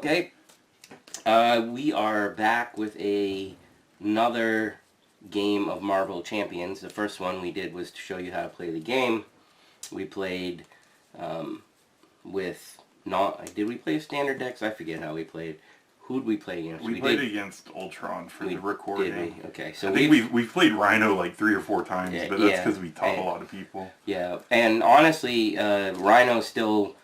Okay, we are back with another game of Marvel Champions. The first one we did was to show you how to play the game. We played with did we play standard decks? I forget how we played. Who'd we play against? We played against Ultron for the recording. Did we? Okay, so I think we've played Rhino like 3 or 4 times, but that's because we taught a lot of people. Yeah, and honestly, Rhino still,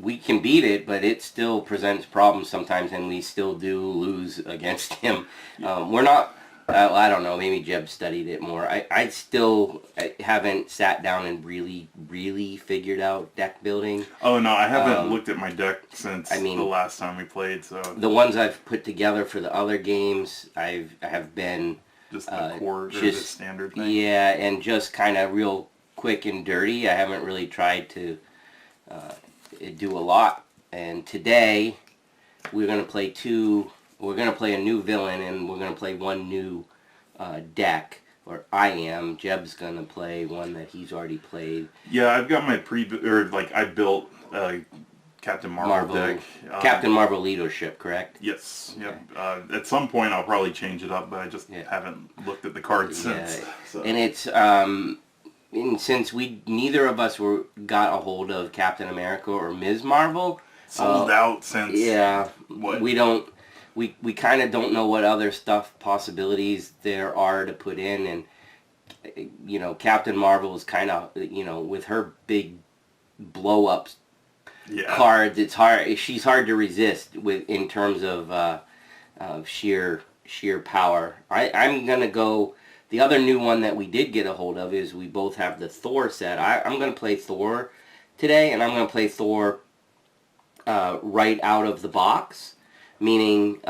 we can beat it, but it still presents problems sometimes, and we still do lose against him. We're not, I don't know, maybe Jeb studied it more. I still haven't sat down and really figured out deck building. Oh no, I haven't looked at my deck since the last time we played. So the ones I've put together for the other games, I have been just the core or the standard thing. Yeah, and just kind of real quick and dirty. I haven't really tried to do a lot. And today we're gonna play We're going to play a new villain, and we're going to play one new deck, or I am. Jeb's going to play one that he's already played. Yeah, I've got my I built Captain Marvel deck. Captain Marvel leadership, correct? Yes, yep. Okay. At some point I'll probably change it up, but I just haven't looked at the cards since. So. And it's, since neither of us got a hold of Captain America or Ms. Marvel. Sold out since... Yeah, what? We kind of don't know what other possibilities there are to put in, and you know, Captain Marvel is kind of, you know, with her big blow-ups cards, it's hard. She's hard to resist in terms of sheer power. I'm gonna go. The other new one that we did get a hold of is we both have the Thor set. I'm gonna play Thor today, and I'm gonna play Thor right out of the box. Meaning,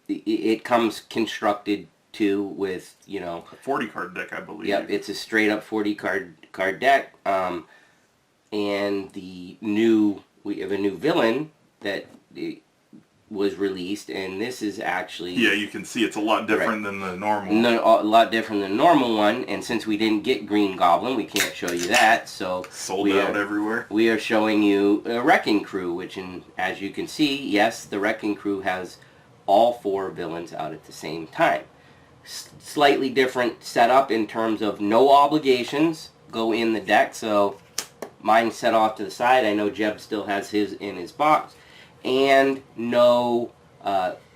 it comes constructed too with, you know... a 40-card deck, I believe. Yep, it's a straight-up 40-card deck. And we have a new villain that was released, and this is actually... Yeah, you can see it's a lot different than the normal. No, a lot different than the normal one, and since we didn't get Green Goblin, we can't show you that, so... Sold out everywhere. We are showing you a Wrecking Crew, which, as you can see, yes, the Wrecking Crew has all 4 villains out at the same time. Slightly different setup in terms of no obligations go in the deck, so mine's set off to the side. I know Jeb still has his in his box. And no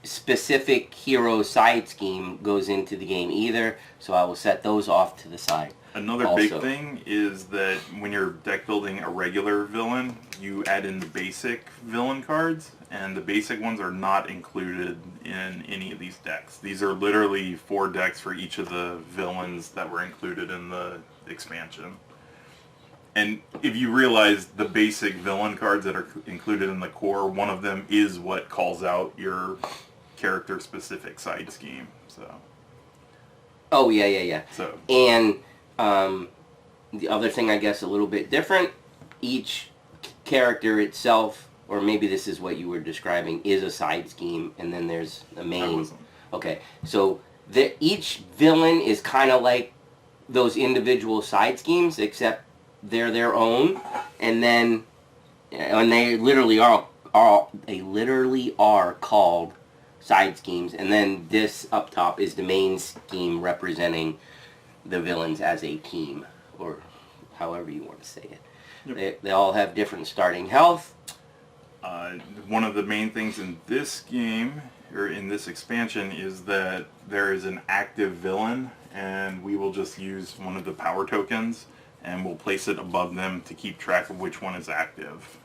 specific hero side scheme goes into the game either, so I will set those off to the side. Another big thing is that when you're deck building a regular villain, you add in the basic villain cards, and the basic ones are not included in any of these decks. These are literally 4 decks for each of the villains that were included in the expansion. And if you realize the basic villain cards that are included in the core, one of them is what calls out your character-specific side scheme. So. Oh, yeah. So. And the other thing, I guess, a little bit different, each character itself, or maybe this is what you were describing, is a side scheme, and then there's a main. I wasn't. Okay, so each villain is kind of like those individual side schemes, except they're their own, and then they literally are called side schemes, and then this up top is the main scheme representing the villains as a team, or however you want to say it. Yep. They all have different starting health. One of the main things in this game, or in this expansion, is that there is an active villain, and we will just use one of the power tokens, and we'll place it above them to keep track of which one is active.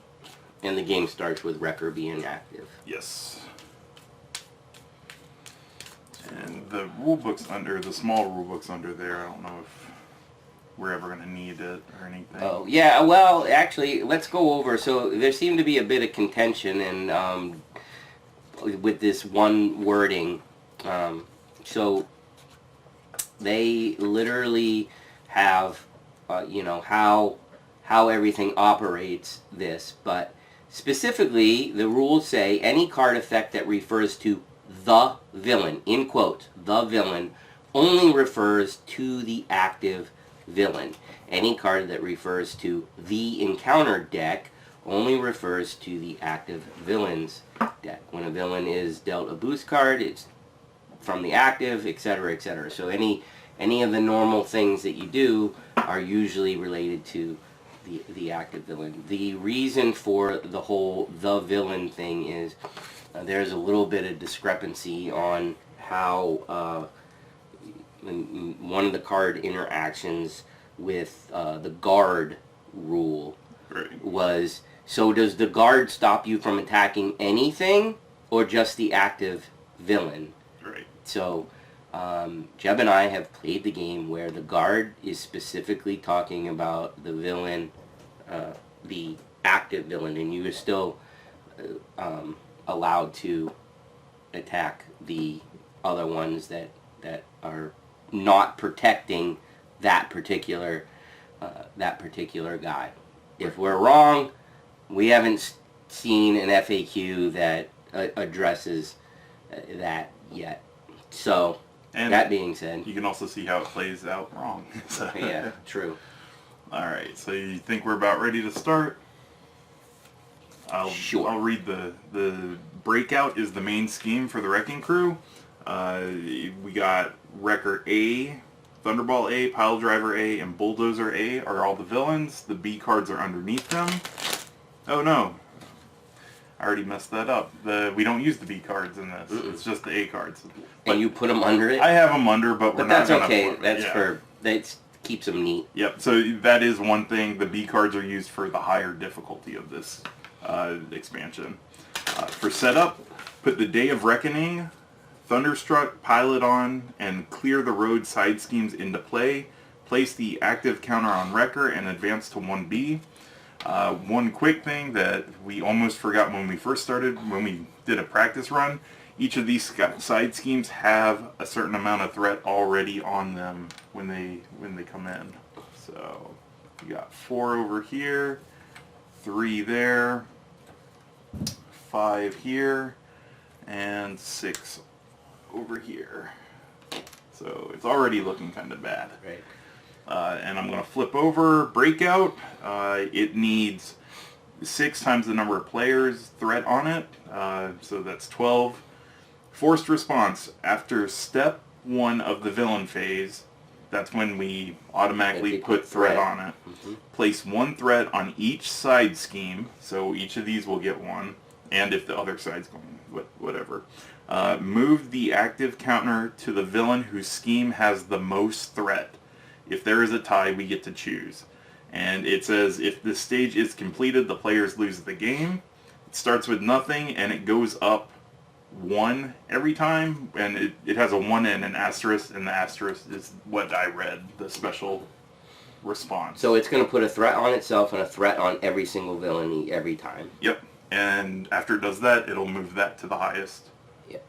And the game starts with Wrecker being active. Yes. And the rulebook's the small rulebook's under there. I don't know if we're ever going to need it or anything. Oh, yeah, well, actually, let's go over. So there seemed to be a bit of contention and with this one wording. So they literally have... you know, how everything operates this, but specifically the rules say any card effect that refers to the villain, in quotes, the villain, only refers to the active villain. Any card that refers to the encounter deck only refers to the active villains deck. When a villain is dealt a boost card, it's from the active, etc., etc. So any of the normal things that you do are usually related to the active villain. The reason for the whole the villain thing is there's a little bit of discrepancy on how one of the card interactions with the guard rule was, so does the guard stop you from attacking anything or just the active villain? Right. So Jeb and I have played the game where the guard is specifically talking about the villain, the active villain, and you are still allowed to attack the other ones that are not protecting that particular guy. If we're wrong, we haven't seen an FAQ that addresses that yet. So, and that being said, you can also see how it plays out wrong. So. Yeah, true. Alright, so you think we're about ready to start? Sure. I'll read the breakout is the main scheme for the Wrecking Crew. We got Wrecker A, Thunderball A, Pile Driver A, and Bulldozer A are all the villains. The B cards are underneath them. Oh no, I already messed that up. We don't use the B cards in this. It's just the A cards. And you put them under it? I have them under, but we're not that's okay. Put, That's that keeps them neat. Yep. So that is one thing. The B cards are used for the higher difficulty of this expansion. For setup, put the Day of Reckoning, Thunderstruck, Pilot on, and Clear the Road side schemes into play. Place the active counter on Wrecker and advance to 1B. One quick thing that we almost forgot when we first started, when we did a practice run, each of these side schemes have a certain amount of threat already on them when they come in. So we got 4 over here, 3 there, 5 here, and 6 over here. So it's already looking kind of bad. Right. And I'm going to flip over Breakout. It needs 6 times the number of players threat on it. So that's 12. Forced Response. After step 1 of the villain phase, that's when we automatically put threat on it. Mm-hmm. Place 1 threat on each side scheme. So each of these will get 1. And if the other side's going, whatever. Move the active counter to the villain whose scheme has the most threat. If there is a tie, we get to choose. And it says if the stage is completed, the players lose the game. It starts with nothing and it goes up 1 every time. And it has a 1 and an asterisk, and the asterisk is what I read, the special response. So it's going to put a threat on itself and a threat on every single villain every time. Yep. And after it does that, it'll move that to the highest. Yep.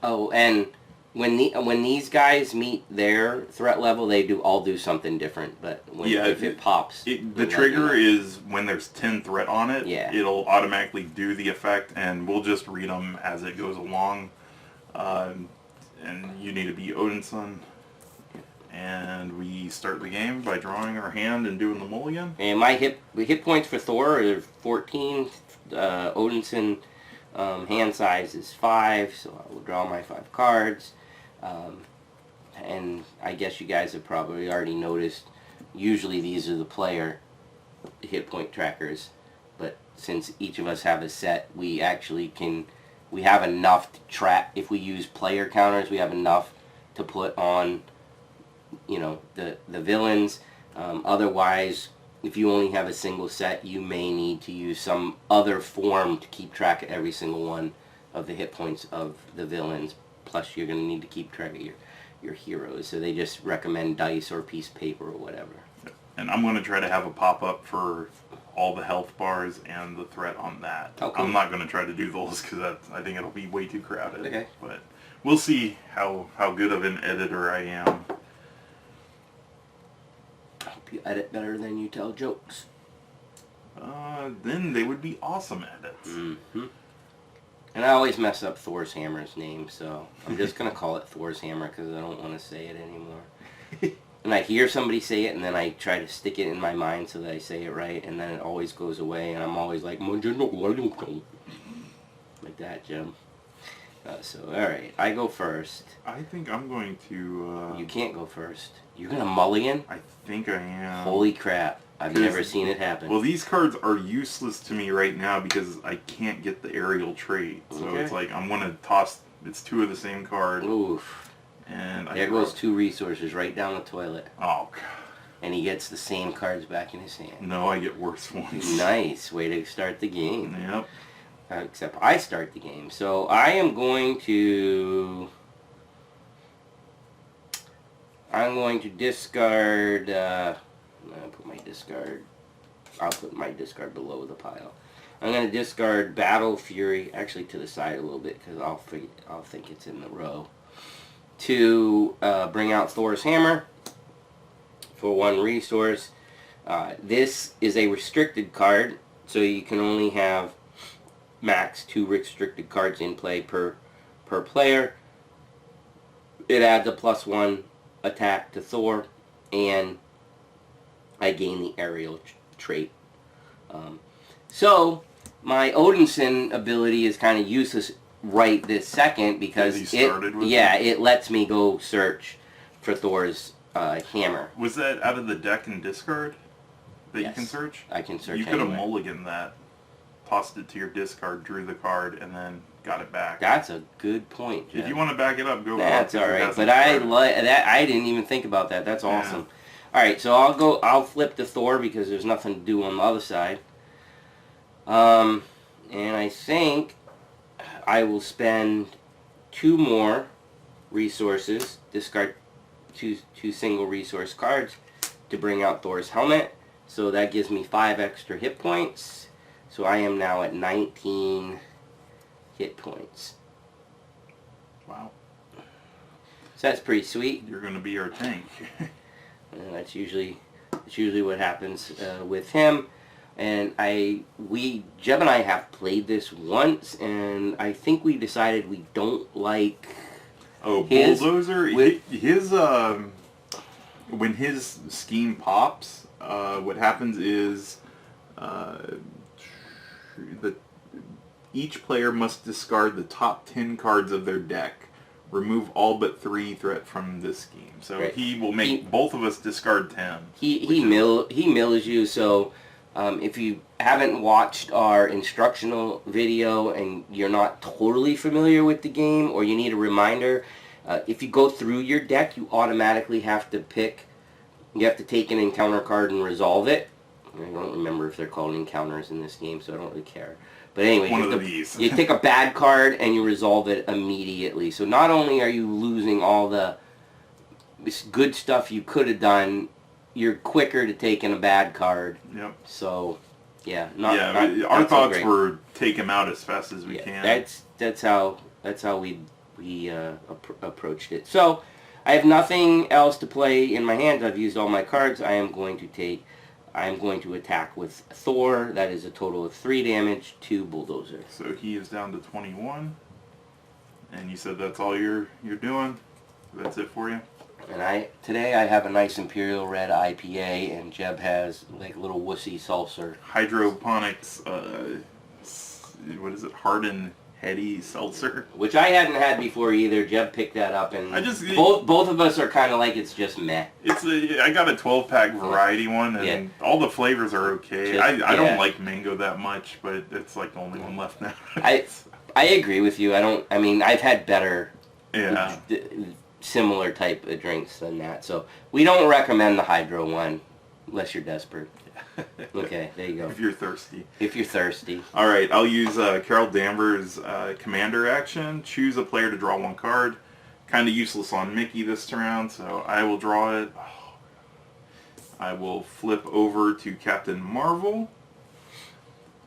Oh, and when these guys meet their threat level, they all do something different. But if it pops, the trigger is when there's 10 threat on it. Yeah. It'll automatically do the effect, and we'll just read them as it goes along. And you need to be Odinson. And we start the game by drawing our hand and doing the mulligan. And my hit points for Thor are 14. Odinson hand size is 5, so I will draw my 5 cards. And I guess you guys have probably already noticed, usually these are the player hit point trackers, but since each of us have a set, we have enough to track. If we use player counters, we have enough to put on, the villains. Otherwise, if you only have a single set, you may need to use some other form to keep track of every single one of the hit points of the villains. Plus, you're going to need to keep track of your heroes. So they just recommend dice or piece of paper or whatever. And I'm going to try to have a pop-up for all the health bars and the threat on that. Oh, cool. I'm not going to try to do those because I think it'll be way too crowded. Okay. But we'll see how good of an editor I am. I hope you edit better than you tell jokes. Then they would be awesome edits. Mm-hmm. And I always mess up Thor's hammer's name, so I'm just going to call it Thor's hammer because I don't want to say it anymore. and I hear somebody say it, and then I try to stick it in my mind so that I say it right, and then it always goes away, and I'm always like that, Jim. So, alright, I go first. I think I'm going to... You can't go first. You're going to mulligan? I think I am. Holy crap. I've never seen it happen. Well, these cards are useless to me right now because I can't get the aerial trait. So it's like I'm going to toss... It's two of the same card. Oof. And there goes 2 resources right down the toilet. Oh, God. And he gets the same cards back in his hand. No, I get worse ones. Nice. Way to start the game. Yep. Except I start the game. So I am going to... I'm going to discard... I'll put my discard below the pile. I'm going to discard Battle Fury, actually to the side a little bit because I'll think it's in the row, to bring out Thor's Hammer for 1 resource. This is a restricted card, so you can only have max 2 restricted cards in play per player. It adds a +1 attack to Thor, and I gain the aerial trait. So my Odinson ability is kind of useless right this second because it lets me go search for Thor's hammer. Was that out of the deck and discard that you can search? I can search. You could have mulliganed that, tossed it to your discard, drew the card, and then got it back. That's a good point, Jeff. If you want to back it up, go for it. That's all right. But I like that. I didn't even think about that. That's awesome. All right, so I'll flip to Thor because there's nothing to do on the other side. And I think I will spend 2 more resources, discard two single resource cards to bring out Thor's helmet. So that gives me 5 extra hit points. So I am now at 19 hit points. Wow. So that's pretty sweet. You're going to be our tank. That's usually what happens with him. And Jeb and I have played this once, and I think we decided we don't like. Oh, Bulldozer. When his scheme pops, what happens is each player must discard the top 10 cards of their deck. Remove all but 3 threat from this scheme. So he will make both of us discard 10. He mills you. So if you haven't watched our instructional video and you're not totally familiar with the game, or you need a reminder, if you go through your deck, you automatically have to pick. You have to take an encounter card and resolve it. I don't remember if they're called encounters in this game, so I don't really care. But anyway, you take a bad card and you resolve it immediately. So not only are you losing all the good stuff you could have done, you're quicker to take in a bad card. Yep. So, yeah. Our thoughts were take him out as fast as we can. That's how we approached it. So I have nothing else to play in my hands. I've used all my cards. I am going to attack with Thor. That is a total of 3 damage to Bulldozer. So he is down to 21. And you said that's all you're doing? That's it for you? And today I have a nice Imperial Red IPA, and Jeb has like little wussy seltzer. Hydroponics, what is it? Hardened Heady Seltzer, which I hadn't had before either. Jeb picked that up, and both of us are kind of like it's just meh. I got a 12-pack variety one, and all the flavors are okay. I don't like mango that much, but it's like the only one left now. I agree with you. I mean, I've had better, similar type of drinks than that. So we don't recommend the Hydro one unless you're desperate. Okay, there you go. If you're thirsty. If you're thirsty. All right, I'll use Carol Danvers' commander action. Choose a player to draw 1 card. Kind of useless on Mickey this round, so I will draw it. I will flip over to Captain Marvel.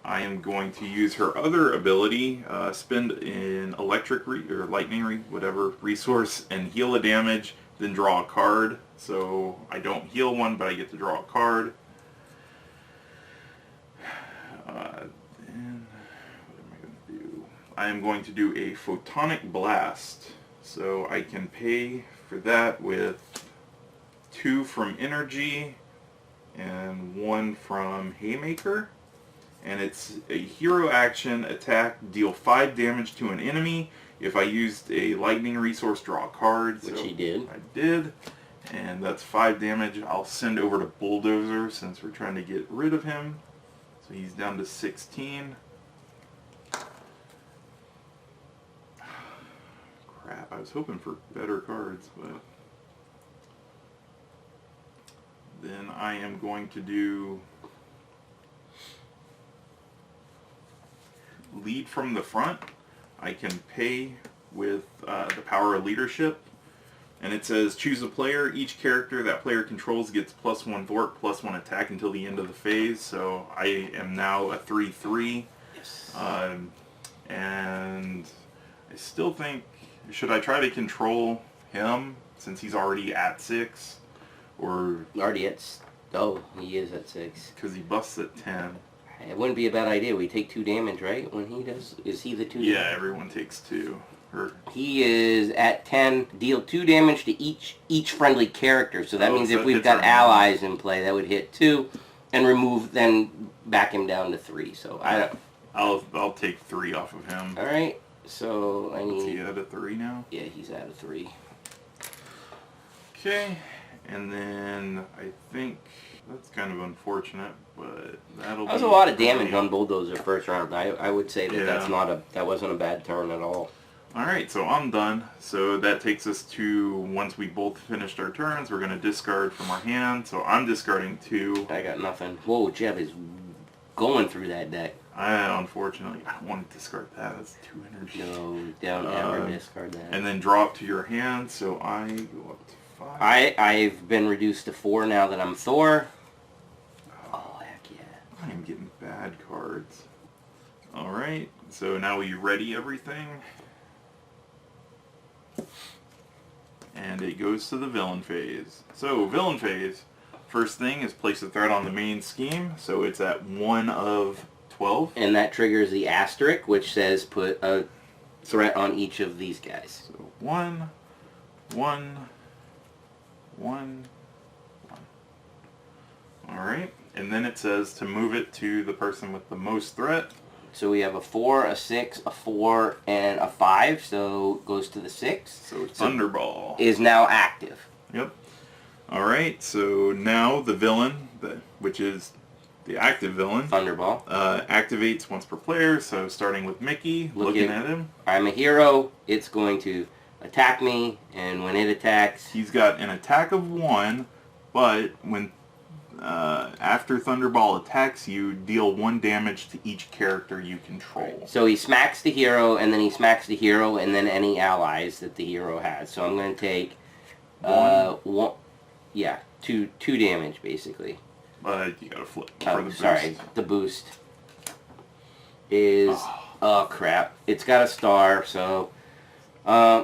I am going to use her other ability, spend an electric or lightning, whatever resource, and heal a damage, then draw a card. So I don't heal one, but I get to draw a card. And what am I going to do? I am going to do a Photonic Blast. So I can pay for that with 2 from Energy and 1 from Haymaker. And it's a hero action attack, deal 5 damage to an enemy. If I used a lightning resource, draw a card. Which he did. I did. And that's 5 damage. I'll send over to Bulldozer since we're trying to get rid of him. So he's down to 16. Crap, I was hoping for better cards, but... Then I am going to do... Lead from the front. I can pay with the power of leadership, and it says choose a player. Each character that player controls gets +1 thwart, +1 attack until the end of the phase. So I am now a 3/3. Yes. And I still think, should I try to control him since he's already at 6, or Already at... Oh, he is at 6. because he busts at 10? It wouldn't be a bad idea. We take 2 damage, right? When he does, is he the 2? Yeah, damage? everyone takes 2. Or He is at 10. Deal 2 damage to each friendly character. So that means so if that we've hits got our allies in play, that would hit 2, and remove, then back him down to 3. So I don't. I'll take 3 off of him. All right. So I Is he need. at a 3 now? Yeah, he's at a 3. Okay, and then I think that's kind of unfortunate, but that'll. That was be a lot of damage 3. on Bulldozer first round. I would say that Yeah. that wasn't a bad turn at all. Alright, so I'm done. So that takes us to, once we both finished our turns, we're going to discard from our hand. So I'm discarding 2. I got nothing. Whoa, Jeb is going through that deck. Unfortunately, I don't want to discard that. That's 2 energy. No, don't ever discard that. And then draw up to your hand, so I go up to 5. I've been reduced to 4 now that I'm Thor. Oh, heck yeah. I am getting bad cards. Alright, so now we ready everything. And it goes to the villain phase. So, villain phase, first thing is place a threat on the main scheme, so it's at 1 of 12. And that triggers the asterisk, which says put a threat on each of these guys. So 1, 1, 1, 1. Alright, and then it says to move it to the person with the most threat. So we have a 4, a 6, a 4, and a 5, so it goes to the 6. So Thunderball Is now active. Yep. Alright, so now the villain, which is the active villain, Thunderball. activates once per player, so starting with Mickey, looking at him. I'm a hero. It's going to attack me, and when it attacks... He's got an attack of 1, but when after Thunderball attacks you, deal 1 damage to each character you control. So he smacks the hero, and then he smacks the hero, and then any allies that the hero has. So I'm going to take... 1. Yeah, 2 damage, basically. But you gotta flip for the boost. Sorry, the boost is... Oh, crap. It's got a star, so...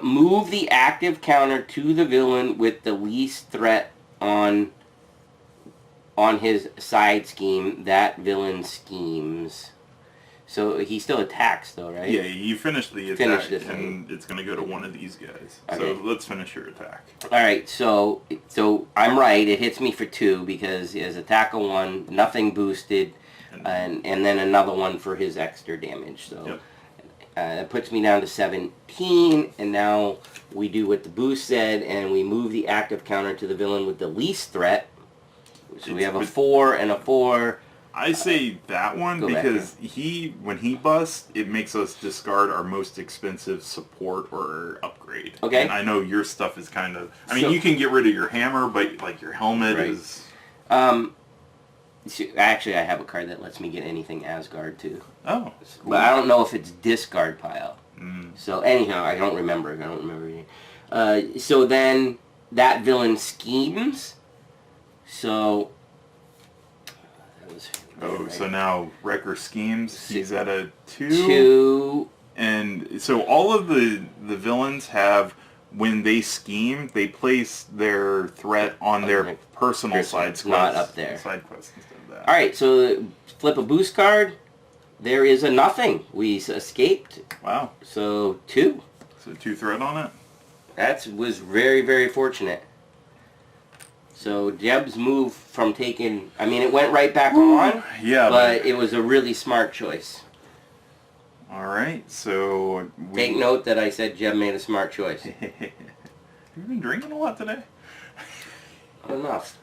move the active counter to the villain with the least threat on his side scheme. That villain schemes. So he still attacks, though, right? Yeah, you finish the Finish attack, this and it's gonna go to one of these guys. Okay. So let's finish your attack. Alright, so I'm right. It hits me for 2 because he has attack of 1, nothing boosted, and then another one for his extra damage. So Yep. That puts me down to 17, and now we do what the boost said, and we move the active counter to the villain with the least threat. So we have a 4 and a 4. I say that one Go back because when he busts, it makes us discard our most expensive support or upgrade. Okay. And I know your stuff is kind of... I mean, So- you can get rid of your hammer, but like your helmet Right. is... So actually, I have a card that lets me get anything Asgard, too. Oh. But I don't know if it's discard pile. Mm. So anyhow, I don't remember. So then that villain schemes. So that was Oh, so now Wrecker schemes. He's at a 2. 2. And so all of the villains have, when they scheme, they place their threat on their personal side quest. Not up there. Side quest instead of that. All right, so flip a boost card. There is a nothing. We escaped. Wow. So 2. So 2 threat on it. That was very, very fortunate. So Jeb's move from taking, I mean, it went right back on, Yeah, but it was a really smart choice. All right, so Take note that I said Jeb made a smart choice. You've been drinking a lot today. Enough.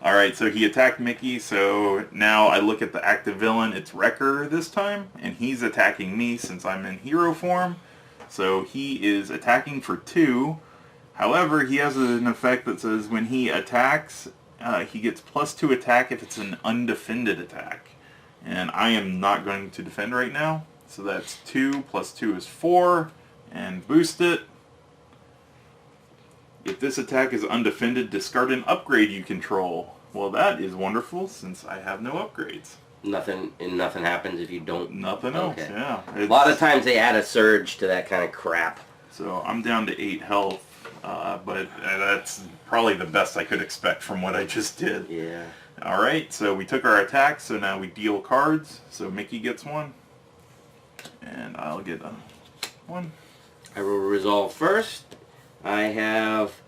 All right, so he attacked Mickey. So now I look at the active villain. It's Wrecker this time, and he's attacking me since I'm in hero form. So he is attacking for 2. However, he has an effect that says when he attacks, he gets +2 attack if it's an undefended attack. And I am not going to defend right now. So that's 2 + 2 is 4. And boost it. If this attack is undefended, discard an upgrade you control. Well, that is wonderful since I have no upgrades. Nothing happens if you don't. Nothing else, yeah. A lot of times they add a surge to that kind of crap. So I'm down to 8 health. But that's probably the best I could expect from what I just did. Yeah. Alright, so we took our attack, so now we deal cards. So Mickey gets 1. And I'll get 1. I will resolve first. I have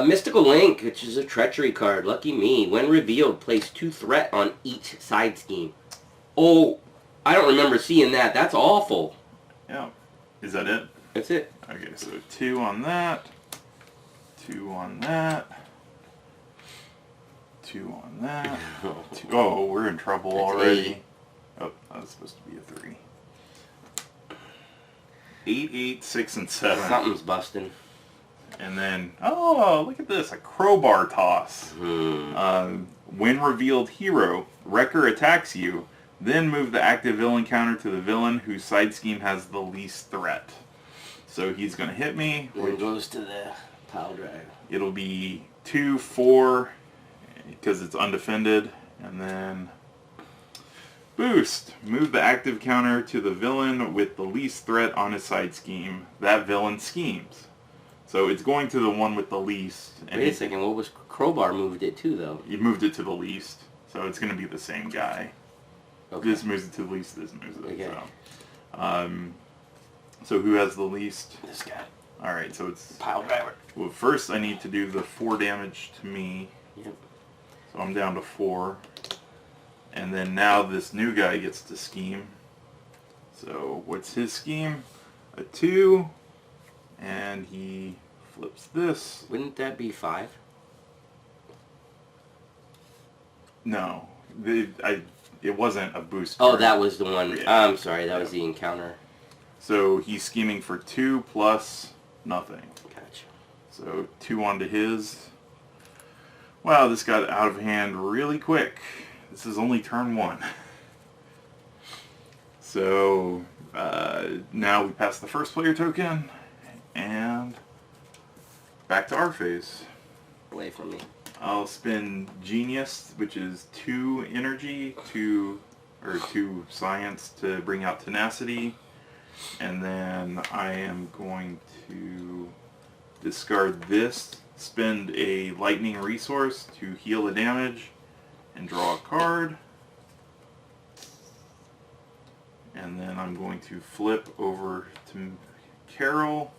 Mystical Link, which is a treachery card. Lucky me. When revealed, place 2 threat on each side scheme. Oh, I don't remember seeing that. That's awful. Yeah. Is that it? That's it. Okay, so 2 on that. 2 on that. 2 on that. 2. Oh, we're in trouble That's already. 8. Oh, that was supposed to be a 3. 8, 8, 6, and 7. Something's busting. And then, oh, look at this, a crowbar toss. When revealed hero, Wrecker attacks you, then move the active villain counter to the villain whose side scheme has the least threat. So he's going to hit me. Then goes to the pile driver. It'll be 2, 4, because it's undefended. And then boost. Move the active counter to the villain with the least threat on his side scheme. That villain schemes. So it's going to the one with the least. And Wait a second, what was Crowbar moved it to, though? You moved it to the least. So it's going to be the same guy. Okay. This moves it to the least, this moves it. Okay. So who has the least? This guy. Alright, so it's... Pile driver. Well, first I need to do the 4 damage to me. Yep. So I'm down to 4. And then now this new guy gets to scheme. So what's his scheme? A 2. And he flips this. Wouldn't that be 5? No. It wasn't a boost. Oh, card. that was the one. Yeah. I'm sorry, that was the encounter. So he's scheming for 2 plus nothing. Gotcha. So 2 onto his. Wow, this got out of hand really quick. This is only turn 1. So now we pass the first player token, and back to our phase. Away from me. I'll spend Genius, which is 2 energy, 2 science to bring out Tenacity, and then I am going to discard this, spend a lightning resource to heal the damage, and draw a card. And then I'm going to flip over to Carol.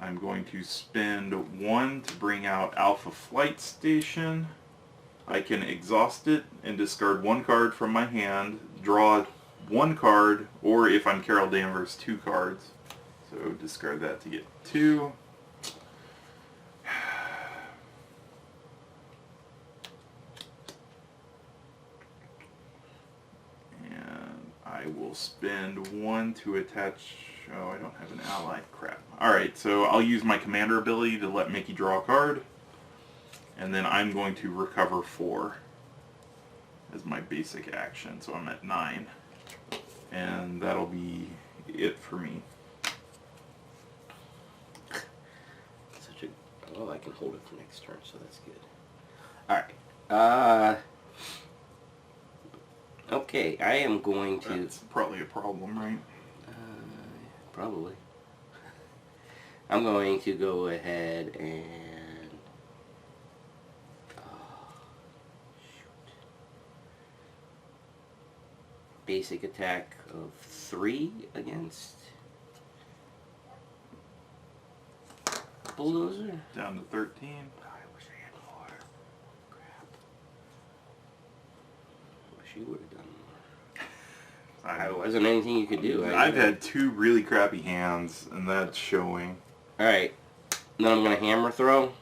I'm going to spend 1 to bring out Alpha Flight Station. I can exhaust it and discard 1 card from my hand, draw 1 card, or if I'm Carol Danvers, 2 cards. So discard that to get 2. I will spend 1 to attach... Oh, I don't have an ally. Crap. Alright, so I'll use my commander ability to let Mickey draw a card. And then I'm going to recover 4 as my basic action. So I'm at 9. And that'll be it for me. Such a... Oh, I can hold it for next turn, so that's good. Alright. Okay, I am going to... That's probably a problem, right? Probably. I'm going to go ahead and... shoot. Basic attack of 3 against... Bulldozer? Down to 13. Oh, I wish I you would have done more. There wasn't anything you could do. I've had 2 really crappy hands, and that's showing. Alright, then I'm going to hammer throw.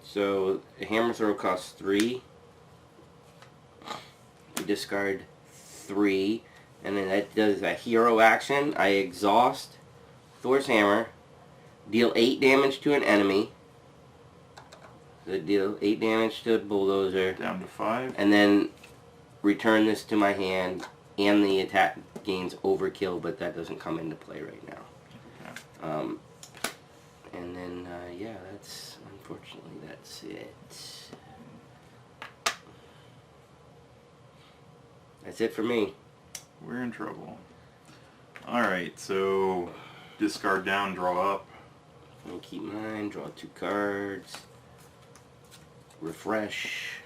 So, a hammer throw costs 3. You discard 3, and then that does a hero action. I exhaust Thor's hammer, deal 8 damage to an enemy. So deal 8 damage to a bulldozer. Down to 5. And then return this to my hand, and the attack gains overkill, but that doesn't come into play right now. Okay. And then, yeah, unfortunately, that's it. That's it for me. We're in trouble. Alright, so discard down, draw up. I'm going to keep mine, draw 2 cards. Refresh.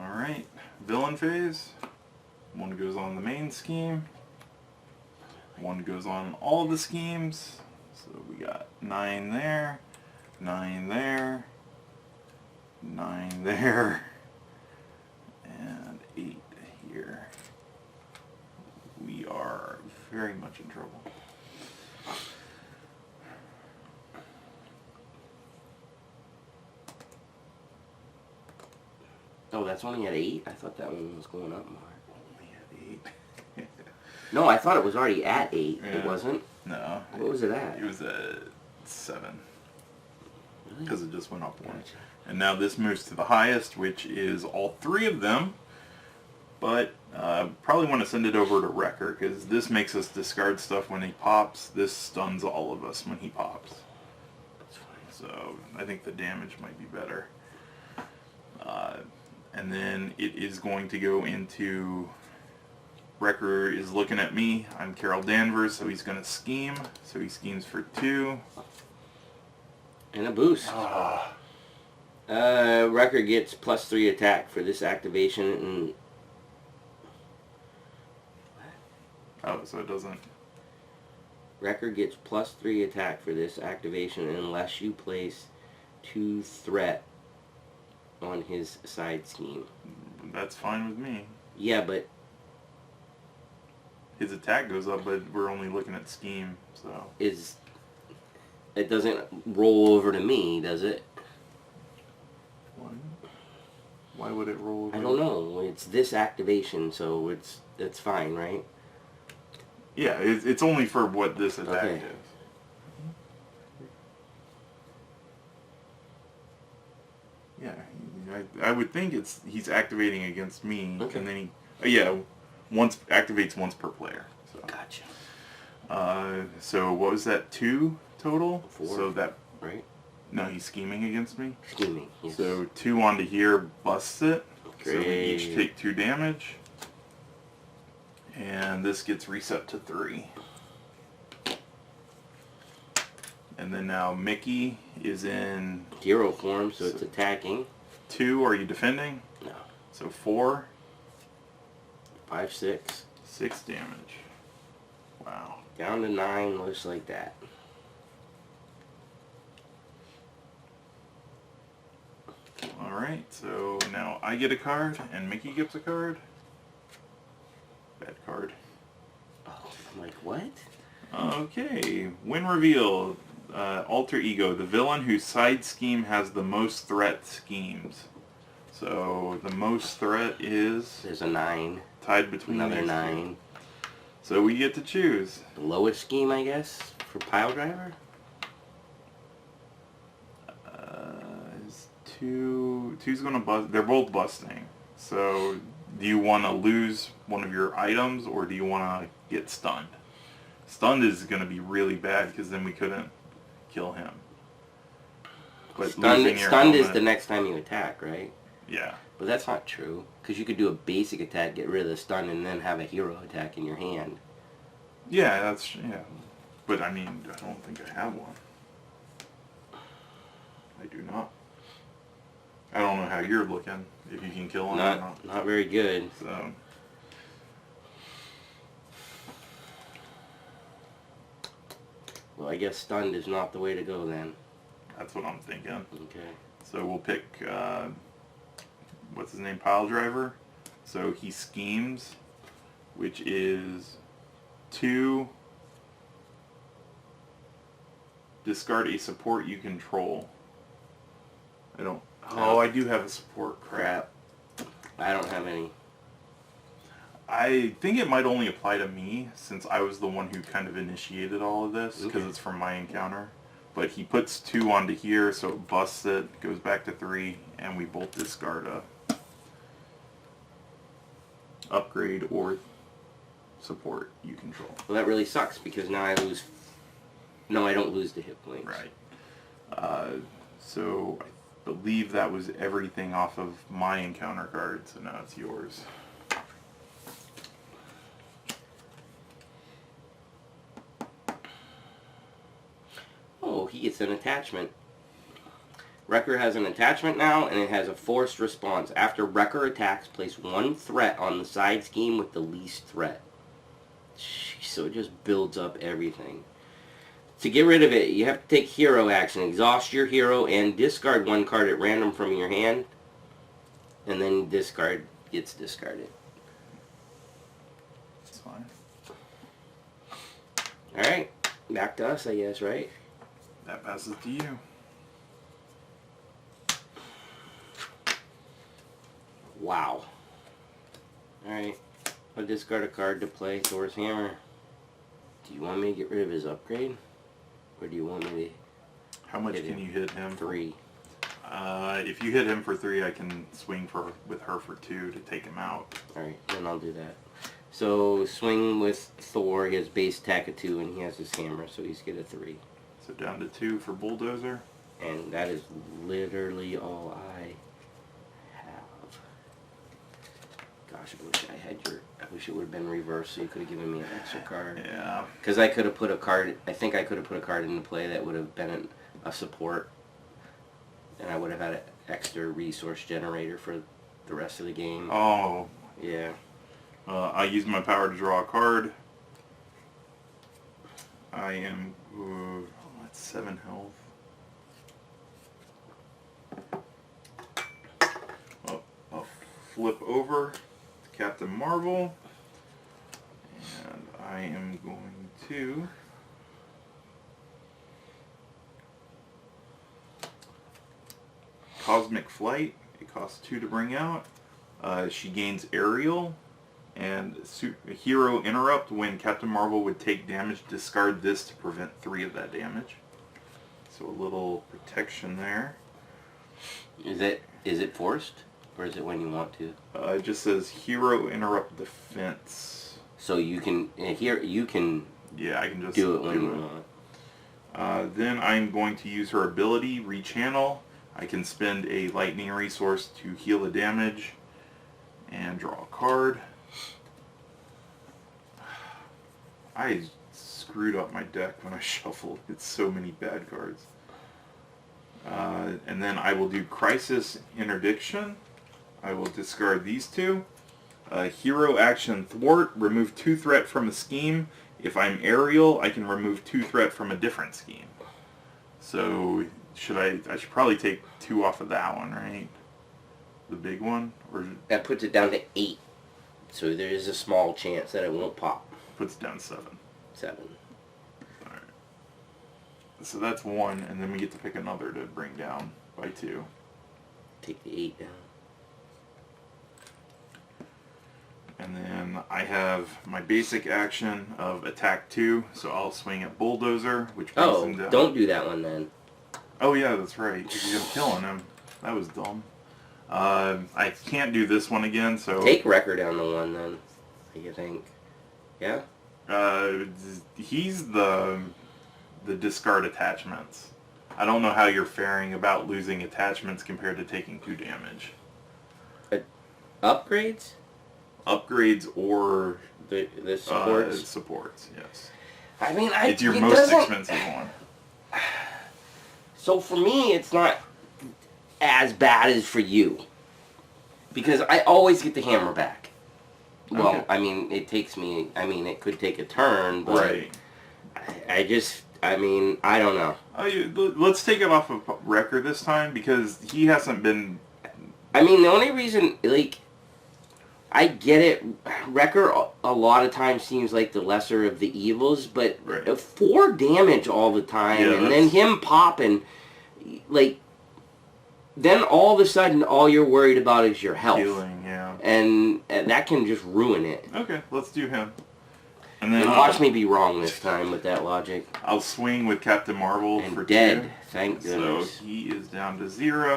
Alright, villain phase. 1 goes on the main scheme. 1 goes on all the schemes. So we got 9 there, 9 there, 9 there, and 8 here. We are very much in trouble. Oh, that's only at 8? I thought that one was going up more. Only at 8. No, I thought it was already at 8. Yeah. It wasn't? No. What was it at? It was at 7. Really? Because it just went up 1. Gotcha. And now this moves to the highest, which is all 3 of them. But probably want to send it over to Wrecker, because this makes us discard stuff when he pops. This stuns all of us when he pops. That's fine. So I think the damage might be better. And then it is going to go into... Wrecker is looking at me. I'm Carol Danvers, so he's going to scheme. So he schemes for 2. And a boost. Wrecker gets +3 attack for this activation, and... Oh, so it doesn't... Wrecker gets +3 attack for this activation unless you place 2 threat on his side scheme. That's fine with me. Yeah, but... His attack goes up, but we're only looking at scheme, so... It doesn't roll over to me, does it? Why would it roll over? I don't know. It's this activation, so that's fine, right? Yeah, it's only for what this attack Okay. is. Yeah, I would think he's activating against me, Okay. and then activates once per player. So. Gotcha. So what was that? 2 total? 4. So that Right? no, he's scheming against me. Scheming, yes. So 2 onto here busts it. So we Great. each take 2 damage. And this gets reset to 3. And then now Mickey is in Hero form, so it's attacking. 2. Are you defending? No. So 4. 5, 6. 6 damage. Wow. Down to 9, looks like that. Alright, so now I get a card and Mickey gets a card. Bad card. Oh, I'm like, what? Okay, win reveal. Alter Ego, the villain whose side scheme has the most threat schemes. So the most threat is There's a 9. tied between Another these 9. two. So we get to choose. The lowest scheme, I guess, for Pile Driver? Is two's gonna bust. They're both busting. So do you want to lose one of your items or do you want to get stunned? Stunned is gonna be really bad because then we couldn't kill him. But Stunned losing your is helmet- the next time you attack, right? Yeah. But that's not true. Because you could do a basic attack, get rid of the stun, and then have a hero attack in your hand. Yeah, that's yeah. But I mean, I don't think I have one. I do not. I don't know how you're looking. If you can kill him or not. Not very good. So. Well, I guess stunned is not the way to go then. That's what I'm thinking. Okay. So we'll pick, what's his name, Pile Driver. So he schemes, which is 2, discard a support you control. I don't, oh, I do have a support, crap. I don't have any. I think it might only apply to me, since I was the one who kind of initiated all of this, because it's from my encounter. But he puts 2 onto here, so it busts it, goes back to 3, and we both discard a upgrade or support you control. Well, that really sucks, because now I lose... No, I don't lose the hit points. Right. So I believe that was everything off of my encounter card, so now it's yours. Oh, he gets an attachment. Wrecker has an attachment now, and it has a forced response. After Wrecker attacks, place 1 threat on the side scheme with the least threat. So it just builds up everything. To get rid of it, you have to take hero action. Exhaust your hero and discard 1 card at random from your hand. And then discard gets discarded. That's fine. Alright, back to us, I guess, right? That passes to you. Wow. Alright, I'll discard a card to play Thor's Hammer. Do you want me to get rid of his upgrade? Or do you want me to... How much can you hit him? 3. If you hit him for 3, I can swing with her for 2 to take him out. Alright, then I'll do that. So, swing with Thor, he has base attack of 2, and he has his hammer, so he's get a 3. So down to 2 for Bulldozer. And that is literally all I have. Gosh, I wish I had your... I wish it would have been reversed, so you could have given me an extra card. Yeah. Because I could have put a card... I think I could have put a card into play that would have been a support. And I would have had an extra resource generator for the rest of the game. Oh. Yeah. I use my power to draw a card. I am... that's 7 health. I'll flip over to Captain Marvel. And I am going to... Cosmic Flight. It costs 2 to bring out. She gains Aerial. And Hero Interrupt. When Captain Marvel would take damage, discard this to prevent 3 of that damage. So a little protection there. Is it forced? Or is it when you want to? It just says Hero Interrupt Defense. So you can... Here, you can... Yeah, I can just do it when you want. Then I'm going to use her ability, Rechannel. I can spend a lightning resource to heal the damage and draw a card. I screwed up my deck when I shuffled. It's so many bad cards. And then I will do Crisis Interdiction. I will discard these 2. Hero Action Thwart. Remove 2 threat from a scheme. If I'm Aerial, I can remove 2 threat from a different scheme. So I should probably take 2 off of that one, right? The big one? Or That puts it down to 8. So there is a small chance that it won't pop. puts it down 7. 7. Alright. So that's 1, and then we get to pick another to bring down by 2. Take the 8 down. And then I have my basic action of attack 2, so I'll swing at Bulldozer, which brings him down. Don't do that one then. Oh yeah, that's right. You're killing him. That was dumb. I can't do this one again, so... Take Wrecker down to 1 then, you think. Yeah? He's the discard attachments. I don't know how you're faring about losing attachments compared to taking 2 damage. Upgrades? Upgrades or The supports? Supports, yes. I mean, it's your most expensive one. So for me, it's not as bad as for you. Because I always get the hammer back. Well, Okay. I mean, it takes me... I mean, it could take a turn, but... Right. I mean, I don't know. Let's take it off of record this time because he hasn't been. I mean, the only reason, like, I get it. Wrecker a lot of times seems like the lesser of the evils, but Right. 4 damage all the time, Yeah, and then him popping, like, then all of a sudden all you're worried about is your health. Healing, yeah. And that can just ruin it. Okay, let's do him. And then And watch me be wrong this time with that logic. I'll swing with Captain Marvel And for dead, 2. thank goodness. So he is down to 0.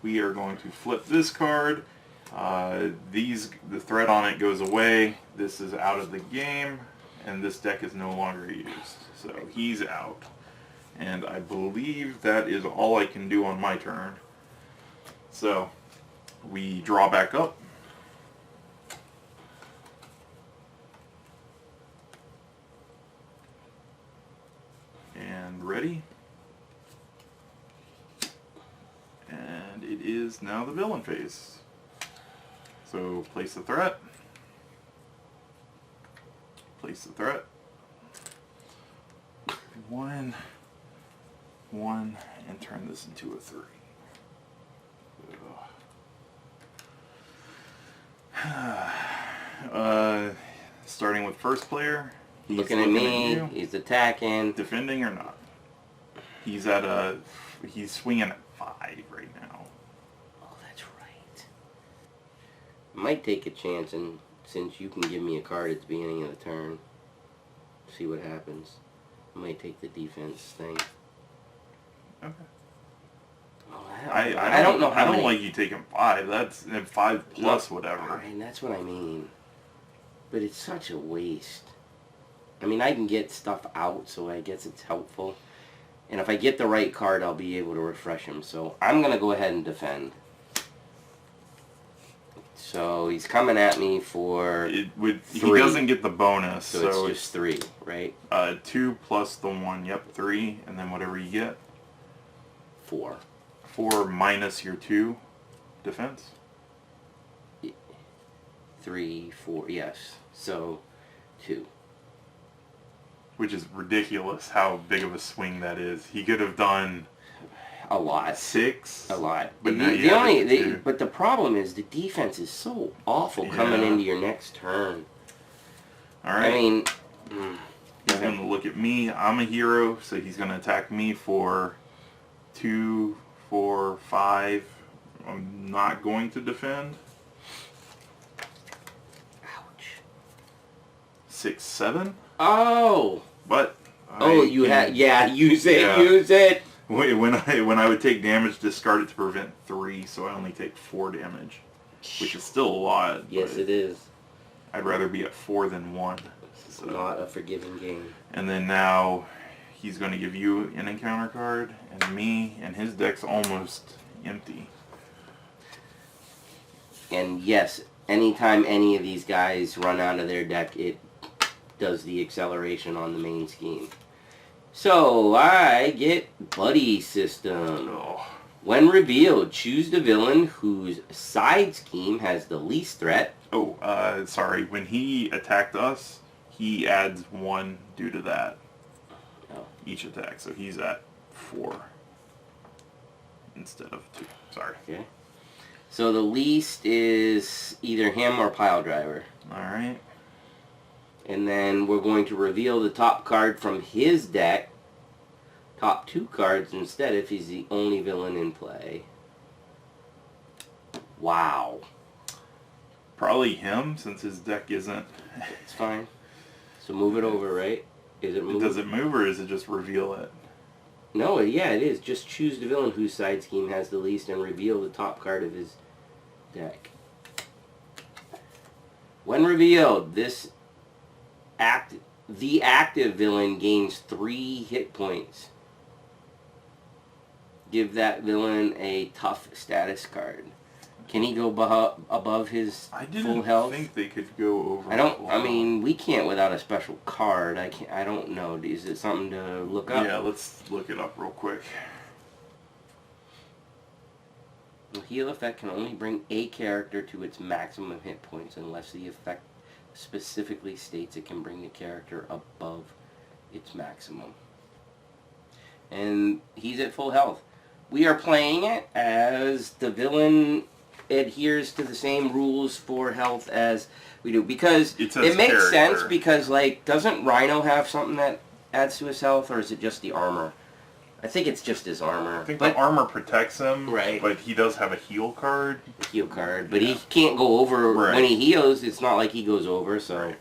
We are going to flip this card. The threat on it goes away. This is out of the game, and this deck is no longer used. So he's out. And I believe that is all I can do on my turn. So we draw back up. And ready. And it is now the villain phase. So place the threat. Place the threat. 1, 1, and turn this into a 3. Starting with first player. He's Looking at me, you. he's attacking. Defending or not? He's swinging at 5 right now. Oh, that's right. Might take a chance, and since you can give me a card at the beginning of the turn, see what happens. I might take the defense thing. Okay. Oh, I don't know how I don't many. like you taking 5. That's 5 plus whatever. Alright, and that's what I mean. But it's such a waste. I mean, I can get stuff out, so I guess it's helpful. And if I get the right card, I'll be able to refresh him. So I'm going to go ahead and defend. So he's coming at me for He 3. doesn't get the bonus, So so it's just 3, right? 2 plus the 1. Yep, 3, and then whatever you get. 4. 4 minus your 2 defense. 3, 4, yes. So 2. Which is ridiculous how big of a swing that is. He could have done A lot. 6. A lot. But now you have it to 2. But the problem is the defense is so awful coming Yeah. into your next turn. Alright. I mean, he's going to look at me. I'm a hero, so he's going to attack me for 2, 4, 5. I'm not going to defend. ouch. 6, 7. Oh. But You had, yeah, use it, Yeah. use it. Wait, when I would take damage, discard it to prevent 3, so I only take 4 damage, which is still a lot. Yes, but it is. I'd rather be at 4 than 1. It's So. not a forgiving game. And then now he's going to give you an encounter card, and me, and his deck's almost empty. And yes, anytime any of these guys run out of their deck, it does the acceleration on the main scheme. So I get Buddy System. Oh. When revealed, choose the villain whose side scheme has the least threat. Oh, sorry. When he attacked us, he adds 1 due to that. Oh. Each attack, so he's at 4 instead of 2. Sorry. Okay. So the least is either him or Pile Driver. Alright. And then we're going to reveal the top card from his deck. Top 2 cards instead if he's the only villain in play. Wow. Probably him, since his deck isn't... It's fine. So move it over, right? Is it moved? Does it move, or is it just reveal it? No, yeah, it is. Just choose the villain whose side scheme has the least and reveal the top card of his deck. When revealed, the active villain gains 3 hit points. Give that villain a tough status card. Can he go above his I full health? didn't think they could go over. I mean, we can't without a special card. I don't know. Is it something to look up? Yeah, let's look it up real quick. The heal effect can only bring a character to its maximum hit points unless the effect specifically states it can bring the character above its maximum. and he's at full health. We are playing it as the villain adheres to the same rules for health as we do, because It says it makes character. sense, because like, doesn't Rhino have something that adds to his health, or is it just the armor? I think it's just his armor. I think but the armor protects him, Right. but he does have a heal card. heal card, but he can't go over Right. when he heals. It's not like he goes over, so Right.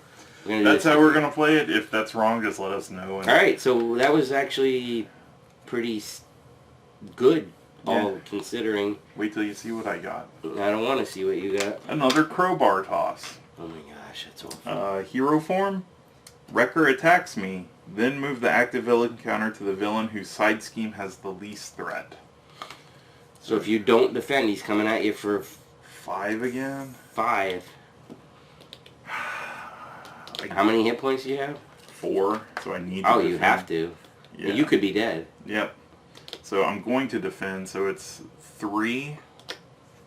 we're gonna do That's this. how we're gonna play it. If that's wrong, just let us know. And All right, so that was actually pretty good, all Yeah. considering. Wait till you see what I got. I don't want to see what you got. Another crowbar toss. Oh my gosh, that's awful. Hero form. Wrecker attacks me. Then move the active villain counter to the villain whose side scheme has the least threat. So if you don't defend, he's coming at you for 5 again. 5. How many hit points do you have? 4. So I need to Oh, defend. you have to. Yeah. You could be dead. Yep. So I'm going to defend. So it's 3.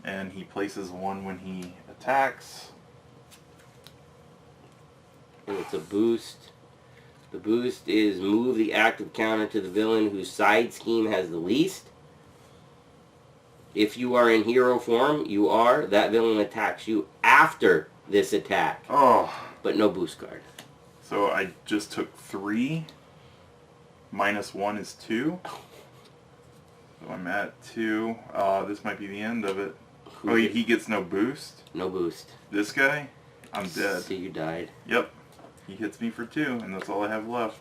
And he places 1 when he attacks. And it's a boost. The boost is move the active counter to the villain whose side scheme has the least. If you are in hero form, you are. That villain attacks you after this attack. Oh. But no boost card. So I just took 3. Minus 1 is 2. So I'm at 2. This might be the end of it. Oh, he gets no boost? No boost. This guy? I'm dead. So you died. Yep. He hits me for 2, and that's all I have left.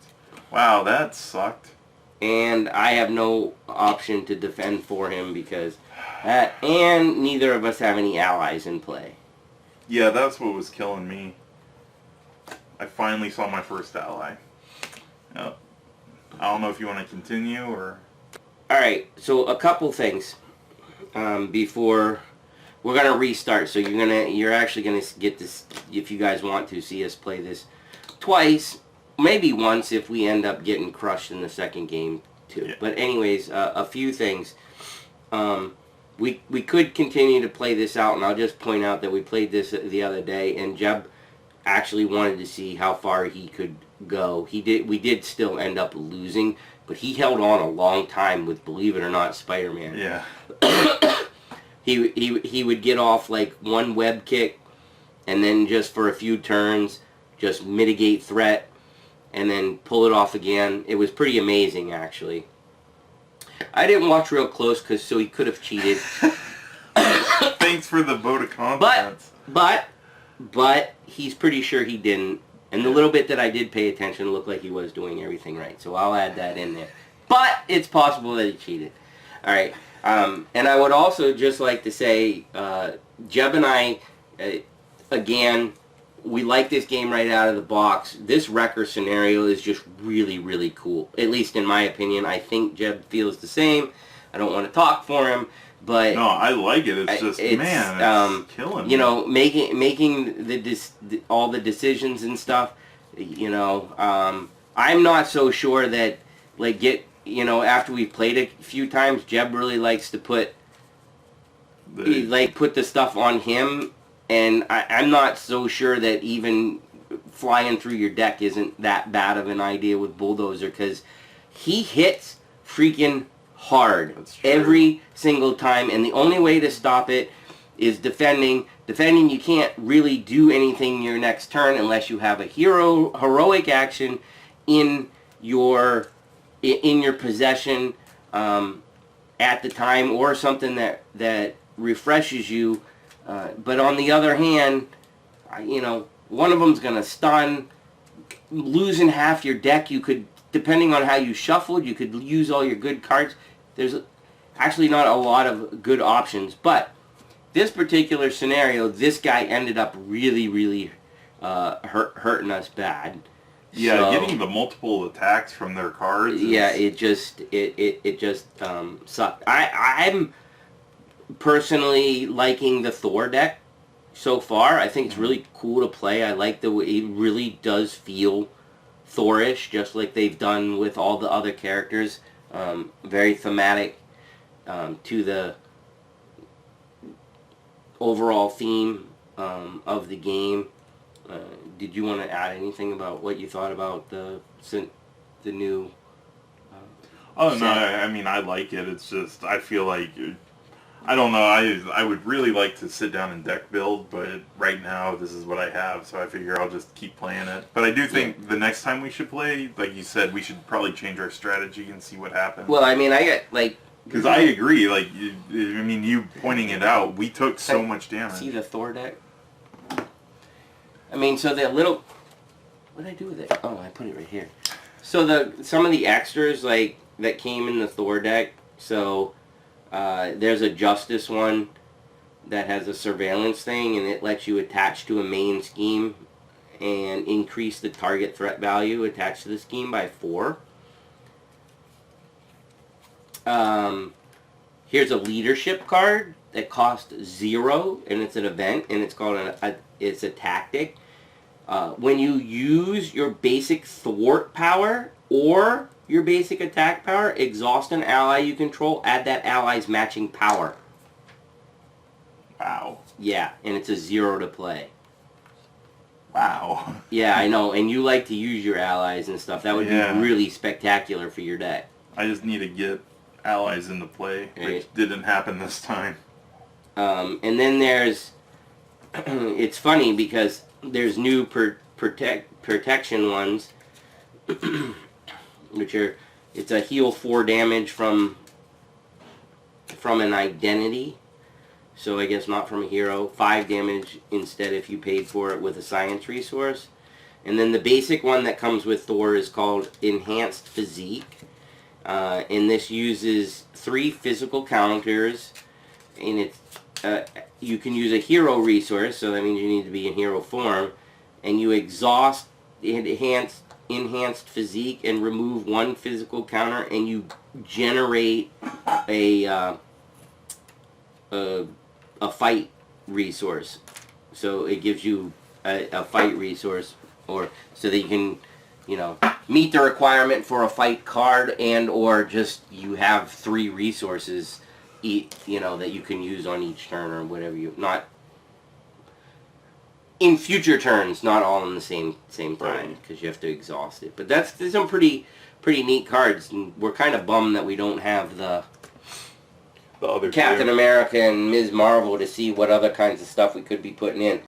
Wow, that sucked. And I have no option to defend for him because that, and neither of us have any allies in play. Yeah, that's what was killing me. I finally saw my first ally. Yep. I don't know if you want to continue or... Alright, so a couple things before we're gonna restart. So you're actually gonna get this, if you guys want to see us play this twice, maybe once if we end up getting crushed in the second game too. Yeah. But anyways, a few things. We could continue to play this out, and I'll just point out that we played this the other day, and Jeb actually wanted to see how far he could go. We did still end up losing, but he held on a long time with, believe it or not, Spider-Man. Yeah. He would get off like one web kick, and then just for a few turns, just mitigate threat, and then pull it off again. It was pretty amazing, actually. I didn't watch real close, so he could have cheated. Thanks for the vote of confidence. But he's pretty sure he didn't. And the little bit that I did pay attention looked like he was doing everything right. So I'll add that in there. But it's possible that he cheated. All right. And I would also just like to say, Jeb and I, again, we like this game right out of the box. This Wrecker scenario is just really, really cool. At least in my opinion. I think Jeb feels the same. I don't want to talk for him. But No, I like it. It's just, man, it's killing me. You know, making all the decisions and stuff. You know, I'm not so sure that, like, after we played it a few times, Jeb really likes to put the stuff on him, and I'm not so sure that even flying through your deck isn't that bad of an idea with Bulldozer, because he hits freaking hard every single time, and the only way to stop it is defending. Defending, you can't really do anything your next turn unless you have a heroic action in your possession at the time, or something that refreshes you. But on the other hand, one of them's gonna stun. Losing half your deck, you could, depending on how you shuffled, you could use all your good cards. There's actually not a lot of good options, but this particular scenario, this guy ended up really, really hurting us bad. Yeah, So, getting the multiple attacks from their cards. Yeah, it just sucked. I'm personally liking the Thor deck so far. I think it's really cool to play. I like the way it really does feel Thorish, just like they've done with all the other characters. Very thematic to the overall theme of the game. Did you want to add anything about what you thought about the new? Oh no, set. I mean I like it. It's just I feel like I don't know. I would really like to sit down and deck build, but right now this is what I have, so I figure I'll just keep playing it. But I do think the next time we should play, like you said, we should probably change our strategy and see what happens. Well, I mean, I got like. Because I agree. Like, I mean, you pointing it out, we took so much damage. See the Thor deck? I mean, so the little... What did I do with it? Oh, I put it right here. So some of the extras, like, that came in the Thor deck, so there's a Justice one that has a surveillance thing, and it lets you attach to a main scheme and increase the target threat value attached to the scheme by 4. Here's a leadership card that costs 0, and it's an event, and it's called it's a tactic. When you use your basic thwart power or your basic attack power, exhaust an ally you control, add that ally's matching power. Wow. Yeah, and it's a 0 to play. Wow. Yeah, I know, and you like to use your allies and stuff. That would be really spectacular for your deck. I just need to get allies into play, which Right. didn't happen this time. And then there's, it's funny because there's new protection ones, which are, it's a heal 4 damage from an identity, so I guess not from a hero, 5 damage instead if you paid for it with a science resource. And then the basic one that comes with Thor is called Enhanced Physique. And this uses 3 physical counters, and it's you can use a hero resource, so that means you need to be in hero form, and you exhaust enhanced physique and remove 1 physical counter, and you generate a fight resource. So it gives you a fight resource, or so that you can, you know, meet the requirement for a fight card, and or just you have 3 resources, you know, that you can use on each turn or whatever you, not in future turns, not all in the same time, because you have to exhaust it. But there's some pretty neat cards, and we're kind of bummed that we don't have the The other Captain two. America and Ms. Marvel to see what other kinds of stuff we could be putting in.